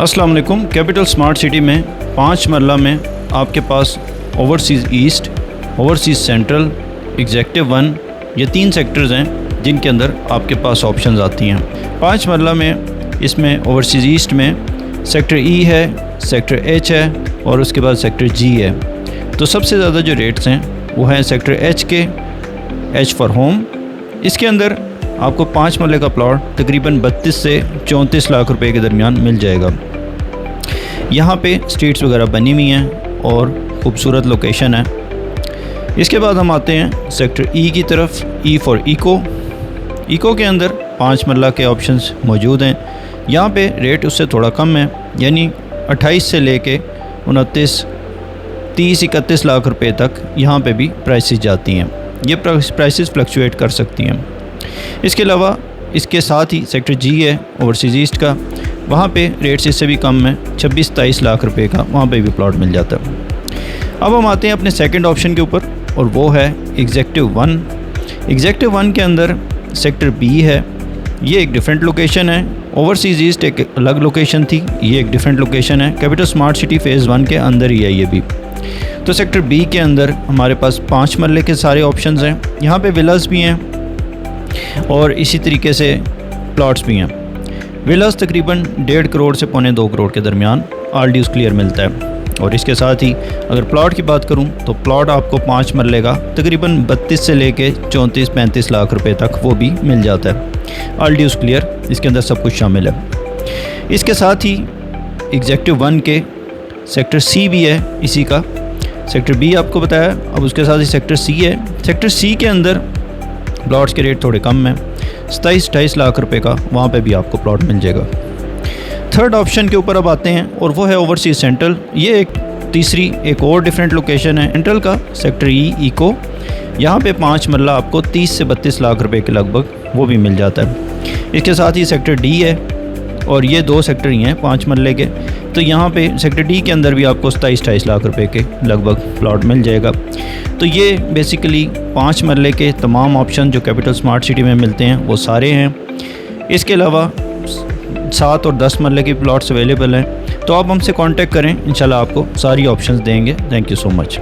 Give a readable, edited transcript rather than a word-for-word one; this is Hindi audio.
अस्सलाम वालेकुम। कैपिटल स्मार्ट सिटी में 5 मरला में आपके पास overseas east, overseas central, executive 1 ये 3 सेक्टर्स हैं जिनके अंदर आपके पास ऑप्शंस आती हैं। 5 मरला में इसमें ओवरसीज़ ईस्ट में सेक्टर ई है, सेक्टर एच है और उसके बाद सेक्टर जी है। तो सबसे ज़्यादा जो रेट्स हैं वो हैं सेक्टर एच के, एच फॉर होम। इसके अंदर आपको 5 मरले का प्लॉट तकरीबन 32 से 34 लाख रुपए के दरमियान मिल जाएगा। यहाँ पे स्ट्रीट्स वगैरह बनी हुई हैं और खूबसूरत लोकेशन है। इसके बाद हम आते हैं सेक्टर ई की तरफ, ई फॉर इको। इको के अंदर 5 मरला के ऑप्शंस मौजूद हैं। यहाँ पे रेट उससे थोड़ा कम है, यानी 28 से लेके 29, 30, 31 लाख रुपए तक यहाँ पे भी प्राइसेस जाती हैं। ये प्राइसेस फ्लक्चुएट कर सकती हैं। इसके अलावा इसके साथ ही सेक्टर जी है ओवरसीज़ ईस्ट का, वहाँ पे रेट्स इससे भी कम है, 26-27 लाख रुपए का वहाँ पे भी प्लॉट मिल जाता है। अब हम आते हैं अपने सेकंड ऑप्शन के ऊपर और वो है एग्जेक्टिव 1। एग्जेक्टिव 1 के अंदर सेक्टर बी है। ये एक डिफरेंट लोकेशन है। ओवरसीज़ ईस्ट एक अलग लोकेशन थी, ये एक डिफरेंट लोकेशन है। कैपिटल स्मार्ट सिटी फ़ेज़ 1 के अंदर ही है ये भी। तो सेक्टर बी के अंदर हमारे पास 5 मरले के सारे ऑप्शंस हैं। यहाँ पे विलास भी हैं और इसी तरीके से प्लॉट्स भी हैं। विलास तकरीबन 1.5 करोड़ से 2.25 करोड़ के दरमियान ऑल ड्यूज़ क्लियर मिलता है। और इसके साथ ही अगर प्लॉट की बात करूं तो प्लॉट आपको 5 मरले का तकरीबन 32 से लेके 34-35 लाख रुपए तक वो भी मिल जाता है। ऑल ड्यूज़ क्लियर, इसके अंदर सब कुछ शामिल है। इसके साथ ही एग्जेक्टिव 1 के सेक्टर सी भी है इसी का। सेक्टर बी आपको बताया, अब उसके साथ ही सेक्टर सी है। सेक्टर सी के अंदर प्लॉट्स के रेट थोड़े कम हैं, 27-28 लाख रुपए का वहाँ पे भी आपको प्लॉट मिल जाएगा। थर्ड ऑप्शन के ऊपर अब आते हैं और वो है ओवरसीज़ सेंट्रल। ये एक और डिफरेंट लोकेशन है सेंट्रल का, सेक्टर ई इको। यहाँ पे 5 मरला आपको 30 से 32 लाख रुपए के लगभग वो भी मिल जाता है। इसके साथ ही सेक्टर डी है और ये 2 सेक्टर ही हैं 5 मरले के। तो यहाँ पे सेक्टर डी के अंदर भी आपको 27-28 लाख रुपए के लगभग प्लॉट मिल जाएगा। तो ये बेसिकली 5 मरले के तमाम ऑप्शन जो कैपिटल स्मार्ट सिटी में मिलते हैं वो सारे हैं। इसके अलावा 7 और 10 मरले की प्लॉट्स अवेलेबल हैं। तो आप हमसे कांटेक्ट करें, इंशाल्लाह आपको सारी ऑप्शंस देंगे। Thank you so much.